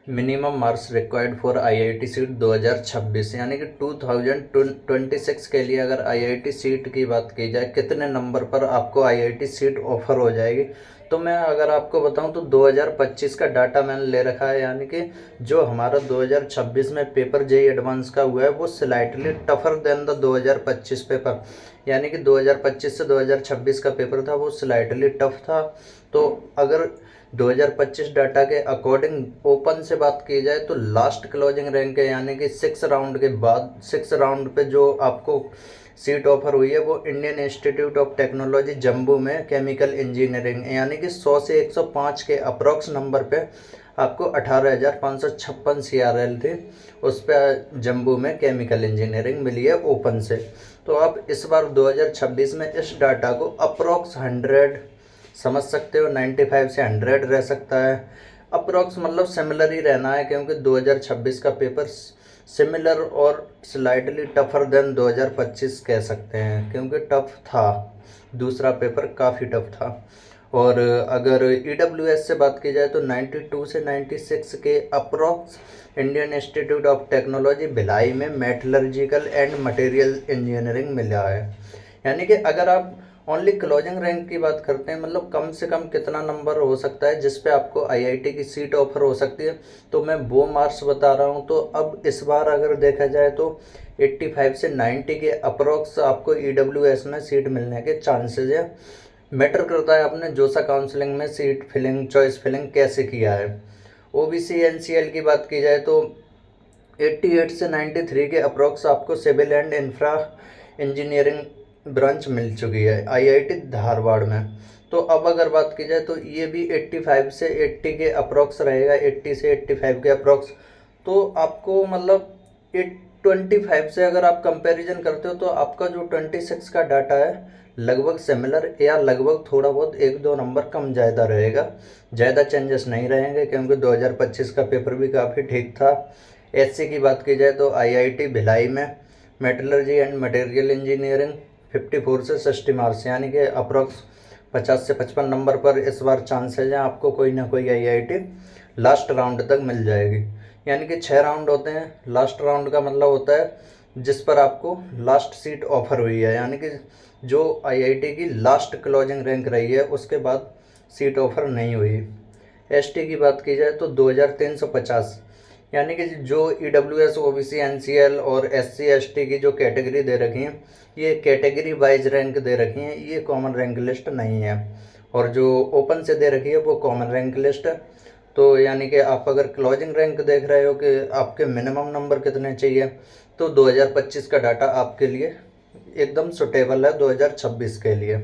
Minimum marks required for IIT seat 2026 यानी कि 2026 के लिए अगर आईआईटी सीट की बात की जाए कितने नंबर पर आपको आईआईटी सीट ऑफर हो जाएगी, तो मैं अगर आपको बताऊं तो 2025 का डाटा मैंने ले रखा है। यानी कि जो हमारा 2026 में पेपर जेई एडवांस का हुआ है वो slightly tougher than the 2025 paper. यानी कि 2025 से 2026 का पेपर था वो स्लाइटली टफ था। तो अगर 2025 डाटा के अकॉर्डिंग ओपन से बात की जाए तो लास्ट क्लोजिंग रैंक है, यानी कि 6 राउंड के बाद 6 राउंड पे जो आपको सीट ऑफर हुई है वो Indian institute of technology Jammu में केमिकल इंजीनियरिंग, यानी कि 100 से 105 के अप्रॉक्स नंबर पे आपको 18,556 CRL थी, उस पर जम्मू में केमिकल इंजीनियरिंग मिली है ओपन से। तो आप इस बार 2026 में इस डाटा को अप्रॉक्स 100 समझ सकते हो, 95 से 100 रह सकता है। अप्रॉक्स मतलब सिमिलर ही रहना है, क्योंकि 2026 का पेपर सिमिलर और स्लाइटली टफर देन 2025 कह सकते हैं, क्योंकि टफ था, दूसरा पेपर काफ़ी टफ था। और अगर ईडब्ल्यूएस से बात की जाए तो 92 से 96 के approx Indian institute of technology Bhilai में मेटलर्जिकल एंड मटेरियल इंजीनियरिंग मिला है। यानी कि अगर आप ओनली क्लोजिंग रैंक की बात करते हैं, मतलब कम से कम कितना नंबर हो सकता है जिस पे आपको आईआईटी की सीट ऑफर हो सकती है, तो मैं वो मार्क्स बता रहा हूँ। तो अब इस बार अगर देखा जाए तो 85 से 90 के अप्रॉक्स आपको ईडब्ल्यूएस में सीट मिलने के चांसेस है। मैटर करता है आपने जो सा काउंसलिंग में सीट फिलिंग चॉइस फिलिंग कैसे किया है। ओबीसी एनसीएल की बात की जाए तो 88 से 93 के अप्रॉक्स आपको civil and infra engineering branch मिल चुकी है आईआईटी धारवाड़ में। तो अब अगर बात की जाए तो ये भी 85 से 80 के अप्रॉक्स रहेगा, 80 से 85 के अप्रॉक्स। तो आपको मतलब 25 से अगर आप कंपैरिजन करते हो तो आपका जो 26 का डाटा है लगभग सिमिलर या लगभग थोड़ा बहुत 1-2 नंबर कम ज़्यादा रहेगा, ज़्यादा चेंजेस नहीं रहेंगे, क्योंकि 2025 का पेपर भी काफ़ी ठीक था। एससी की बात की जाए तो आईआईटी भिलाई में मेटलर्जी एंड मटेरियल इंजीनियरिंग 54 से 60 मार्क्स, यानी कि अप्रॉक्स 50 से 55 नंबर पर इस बार चांसेज हैं आपको कोई ना कोई आईआईटी लास्ट राउंड तक मिल जाएगी। यानी कि 6 राउंड होते हैं, लास्ट राउंड का मतलब होता है जिस पर आपको लास्ट सीट ऑफर हुई है, यानी कि जो आईआईटी की लास्ट क्लोजिंग रैंक रही है उसके बाद सीट ऑफर नहीं हुई। एसटी की बात की जाए तो 2350, यानी कि जो ईडब्ल्यूएस ओबीसी एनसीएल और एससी एसटी की जो कैटेगरी दे रखी हैं ये कैटेगरी वाइज रैंक दे रखी हैं, ये कॉमन रैंक लिस्ट नहीं है। और जो ओपन से दे रखी है वो कॉमन रैंक लिस्ट है। तो यानी कि आप अगर क्लोजिंग रैंक देख रहे हो कि आपके मिनिमम नंबर कितने चाहिए, तो 2025 का डाटा आपके लिए एकदम सुटेबल है 2026 के लिए।